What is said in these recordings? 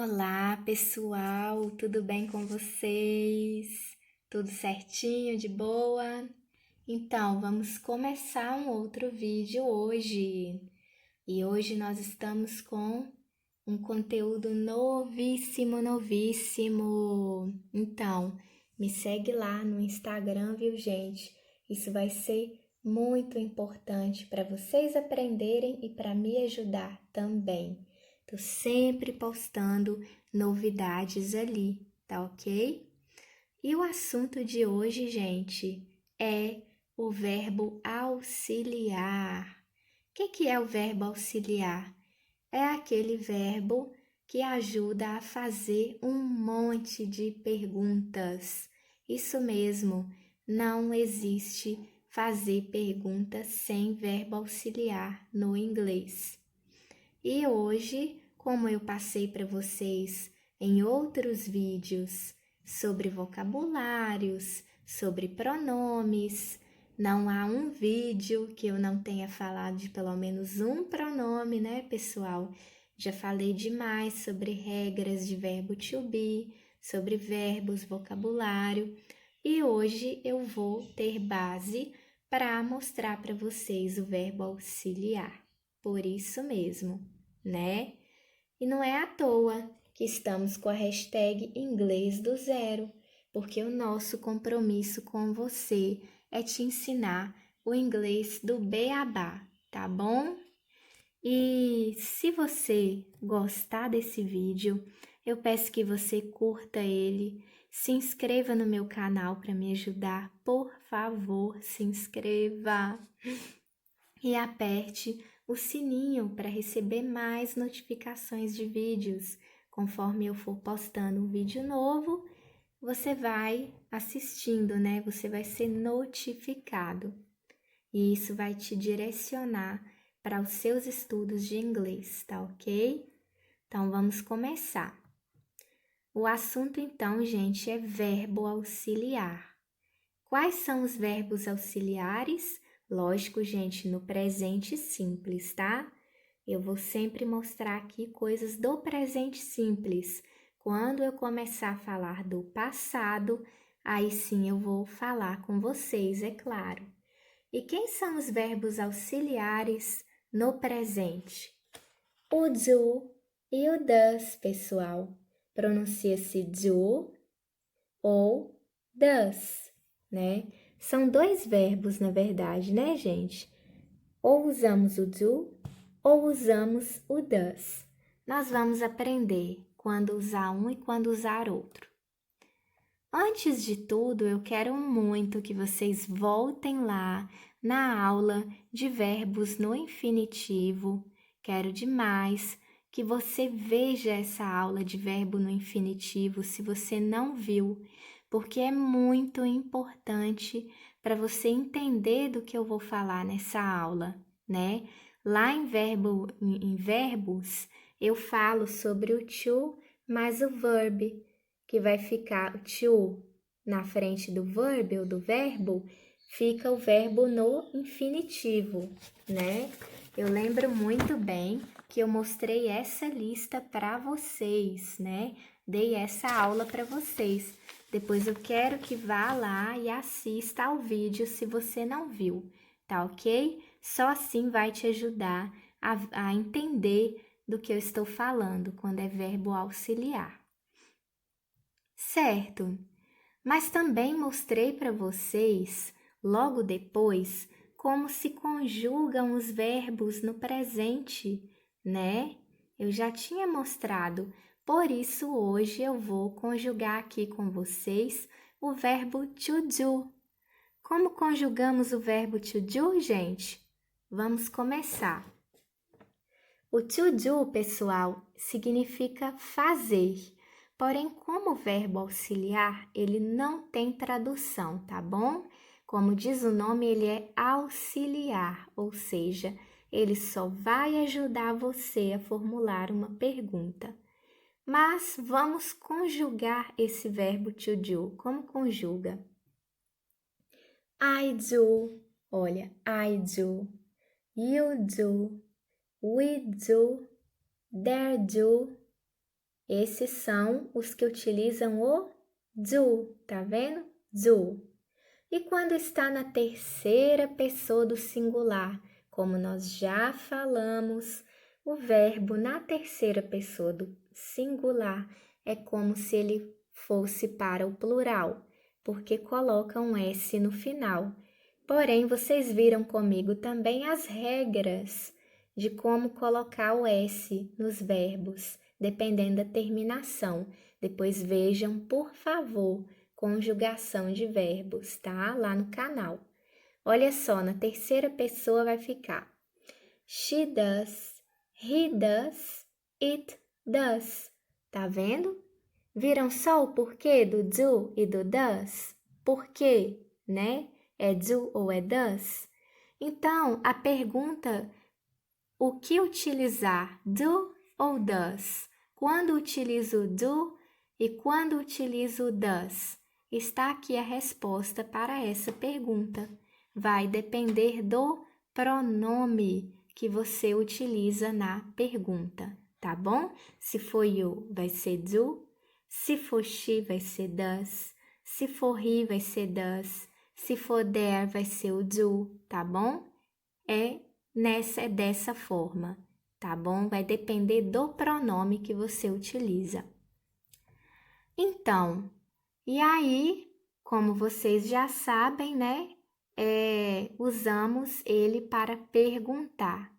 Olá, pessoal, tudo bem com vocês? Tudo certinho, de boa? Então, vamos começar um outro vídeo hoje. E hoje nós estamos com um conteúdo novíssimo, novíssimo. Então, me segue lá no Instagram, viu, gente? Isso vai ser muito importante para vocês aprenderem e para me ajudar também. Tô sempre postando novidades ali, tá ok? E o assunto de hoje, gente, é o verbo auxiliar. O que é o verbo auxiliar? É aquele verbo que ajuda a fazer um monte de perguntas. Isso mesmo, não existe fazer perguntas sem verbo auxiliar no inglês. E hoje, como eu passei para vocês em outros vídeos sobre vocabulários, sobre pronomes, não há um vídeo que eu não tenha falado de pelo menos um pronome, né, pessoal? Já falei demais sobre regras de verbo to be, sobre verbos, vocabulário, e hoje eu vou ter base para mostrar para vocês o verbo auxiliar. Por isso mesmo, né? E não é à toa que estamos com a hashtag Inglês do Zero, porque o nosso compromisso com você é te ensinar o inglês do beabá, tá bom? E se você gostar desse vídeo, eu peço que você curta ele, se inscreva no meu canal para me ajudar, por favor, se inscreva e aperte o sininho para receber mais notificações de vídeos. Conforme eu for postando um vídeo novo, você vai assistindo, né? Você vai ser notificado. E isso vai te direcionar para os seus estudos de inglês, tá ok? Então, vamos começar. O assunto, então, gente, é verbo auxiliar. Quais são os verbos auxiliares? Lógico, gente, no presente simples, tá? Eu vou sempre mostrar aqui coisas do presente simples. Quando eu começar a falar do passado, aí sim eu vou falar com vocês, é claro. E quem são os verbos auxiliares no presente? O do e o does, pessoal. Pronuncia-se do ou does, né? São dois verbos, na verdade, né, gente? Ou usamos o do ou usamos o does. Nós vamos aprender quando usar um e quando usar outro. Antes de tudo, eu quero muito que vocês voltem lá na aula de verbos no infinitivo. Quero demais que você veja essa aula de verbo no infinitivo se você não viu, porque é muito importante para você entender do que eu vou falar nessa aula, né? Lá em verbos, eu falo sobre o to mais o verb, que vai ficar o to na frente do verb ou do verbo, fica o verbo no infinitivo, né? Eu lembro muito bem que eu mostrei essa lista para vocês, né? Dei essa aula para vocês. Depois eu quero que vá lá e assista ao vídeo se você não viu, tá ok? Só assim vai te ajudar a entender do que eu estou falando quando é verbo auxiliar. Certo, mas também mostrei para vocês, logo depois, como se conjugam os verbos no presente, né? Eu já tinha mostrado, por isso hoje eu vou conjugar aqui com vocês o verbo to do. Como conjugamos o verbo to do, gente? Vamos começar. O to do, pessoal, significa fazer. Porém, como verbo auxiliar, ele não tem tradução, tá bom? Como diz o nome, ele é auxiliar, ou seja, ele só vai ajudar você a formular uma pergunta. Mas vamos conjugar esse verbo to do. Como conjuga? I do, olha, I do, you do, we do, there do, Esses são os que utilizam o do, tá vendo? Do. E quando está na terceira pessoa do singular, como nós já falamos, o verbo na terceira pessoa do singular é como se ele fosse para o plural, porque coloca um S no final. Porém, vocês viram comigo também as regras de como colocar o S nos verbos, dependendo da terminação. Depois vejam, por favor, conjugação de verbos, tá? Lá no canal. Olha só, na terceira pessoa vai ficar she does, he does, it does. Tá vendo? Viram só o porquê do do e do does? Por quê, né? É do ou é does? Então, a pergunta, o que utilizar, do ou does? Quando utilizo do e quando utilizo does? Está aqui a resposta para essa pergunta. Vai depender do pronome que você utiliza na pergunta, tá bom? Se for you, vai ser do. Se for she, vai ser does. Se for he, vai ser does. Se for there, vai ser o do, tá bom? É dessa forma, tá bom? Vai depender do pronome que você utiliza. Então, e aí, como vocês já sabem, né? Usamos ele para perguntar.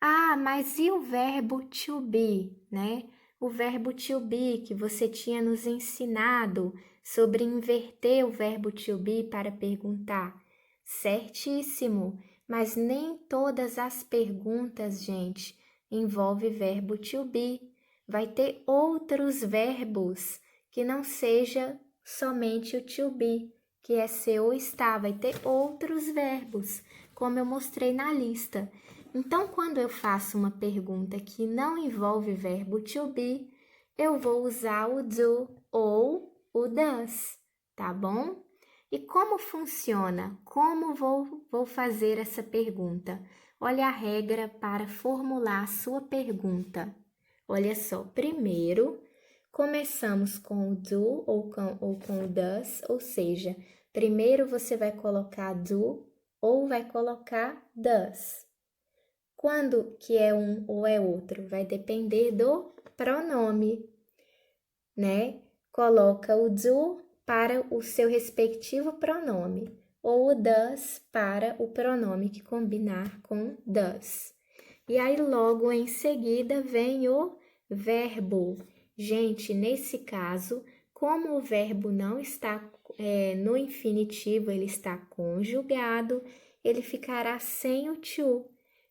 Ah, mas e o verbo to be, né? O verbo to be que você tinha nos ensinado sobre inverter o verbo to be para perguntar. Certíssimo, mas nem todas as perguntas, gente, envolve verbo to be. Vai ter outros verbos que não seja somente o to be, que é ser ou estar. Vai ter outros verbos, como eu mostrei na lista. Então, quando eu faço uma pergunta que não envolve verbo to be, eu vou usar o do ou o does, tá bom? E como funciona? Como vou fazer essa pergunta? Olha a regra para formular a sua pergunta. Olha só, primeiro começamos com o do ou com o does, ou seja, primeiro você vai colocar do ou vai colocar does. Quando que é um ou é outro? Vai depender do pronome, né? Coloca o do para o seu respectivo pronome, ou o does para o pronome que combinar com does. E aí, logo em seguida, vem o verbo. Gente, nesse caso, como o verbo não está no infinitivo, ele está conjugado, ele ficará sem o to.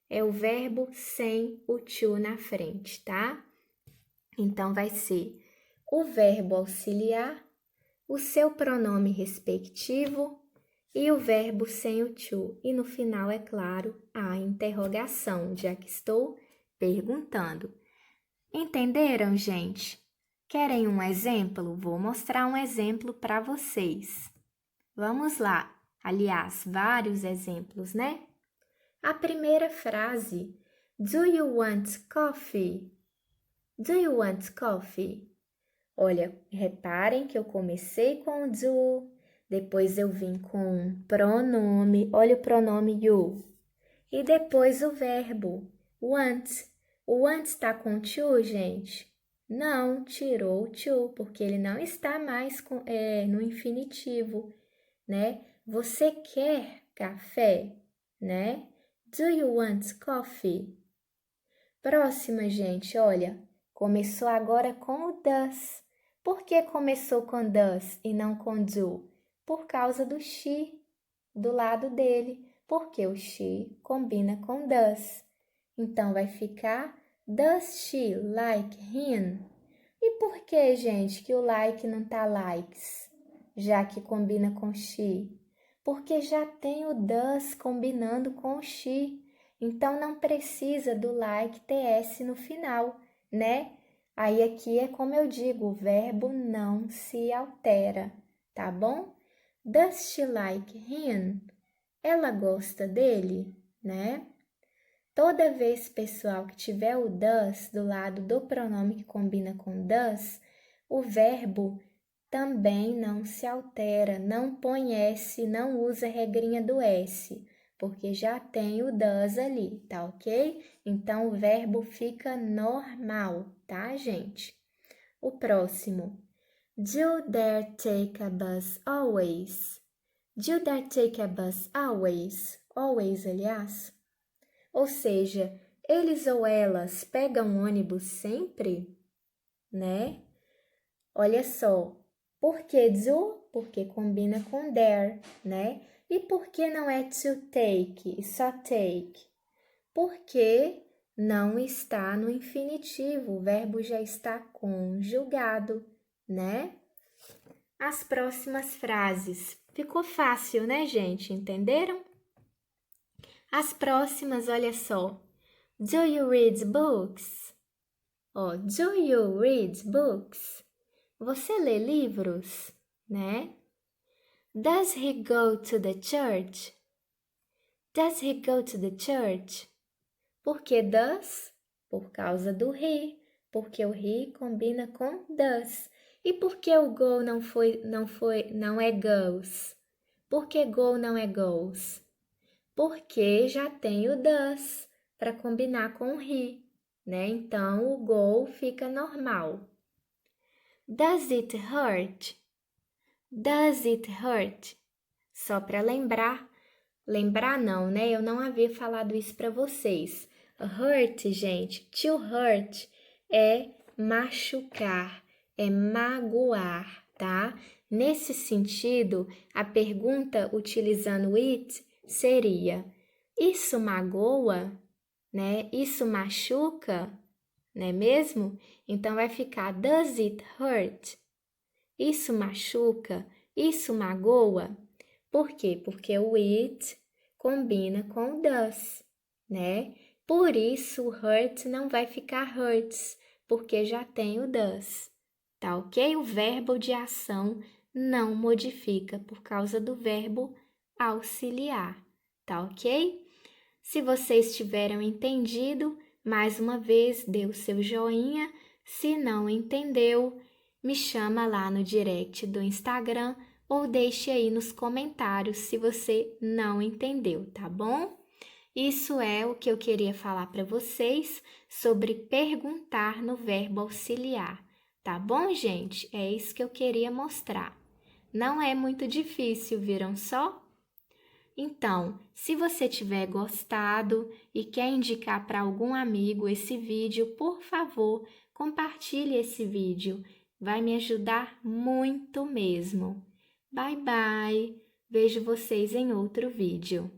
É o verbo sem o to na frente, tá? Então, vai ser o verbo auxiliar, o seu pronome respectivo e o verbo sem o to. E no final, é claro, a interrogação, já que estou perguntando. Entenderam, gente? Querem um exemplo? Vou mostrar um exemplo para vocês. Vamos lá. Aliás, vários exemplos, né? A primeira frase, do you want coffee? Do you want coffee? Olha, reparem que eu comecei com o do, depois eu vim com pronome, olha o pronome you, e depois o verbo want. O want está com to, gente? Não, tirou o to, porque ele não está mais no infinitivo, né? Você quer café, né? Do you want coffee? Próxima, gente, olha, começou agora com o does. Por que começou com does e não com do? Por causa do she do lado dele, porque o she combina com does. Então, vai ficar does she like him? E por que, gente, que o like não tá likes, já que combina com she? Porque já tem o does combinando com o she. Então, não precisa do like ter S no final, né? Aí, aqui é como eu digo, o verbo não se altera, tá bom? Does she like him? Ela gosta dele, né? Toda vez, pessoal, que tiver o does do lado do pronome que combina com does, o verbo também não se altera, não põe S, não usa a regrinha do S, porque já tem o does ali, tá ok? Então, o verbo fica normal, tá, gente? O próximo. Do there take a bus always? Do there take a bus always? Always, aliás. Ou seja, eles ou elas pegam ônibus sempre, né? Olha só, por que do? Porque combina com there, né? E por que não é to take e só take? Porque não está no infinitivo, o verbo já está conjugado, né? As próximas frases. Ficou fácil, né, gente? Entenderam? As próximas, olha só. Do you read books? Ó, do you read books? Você lê livros, né? Does he go to the church? Does he go to the church? Por que does? Por causa do he, porque o he combina com does. E por que o go não é goes? Por que go não é goes? Porque já tem o does para combinar com o he, né? Então o go fica normal. Does it hurt? Does it hurt? Só para lembrar não, né? Eu não havia falado isso para vocês. Hurt, gente, to hurt é machucar, é magoar, tá? Nesse sentido, a pergunta utilizando it seria: isso magoa, né? Isso machuca, não é mesmo? Então vai ficar does it hurt? Isso machuca? Isso magoa? Por quê? Porque o it combina com o does, né? Por isso o hurt não vai ficar hurts, porque já tem o does, tá ok? O verbo de ação não modifica por causa do verbo auxiliar, tá ok? Se vocês tiveram entendido, mais uma vez dê o seu joinha. Se não entendeu, me chama lá no direct do Instagram ou deixe aí nos comentários se você não entendeu, tá bom? Isso é o que eu queria falar para vocês sobre perguntar no verbo auxiliar, tá bom, gente? É isso que eu queria mostrar. Não é muito difícil, viram só? Então, se você tiver gostado e quer indicar para algum amigo esse vídeo, por favor, compartilhe esse vídeo. Vai me ajudar muito mesmo. Bye, bye! Vejo vocês em outro vídeo.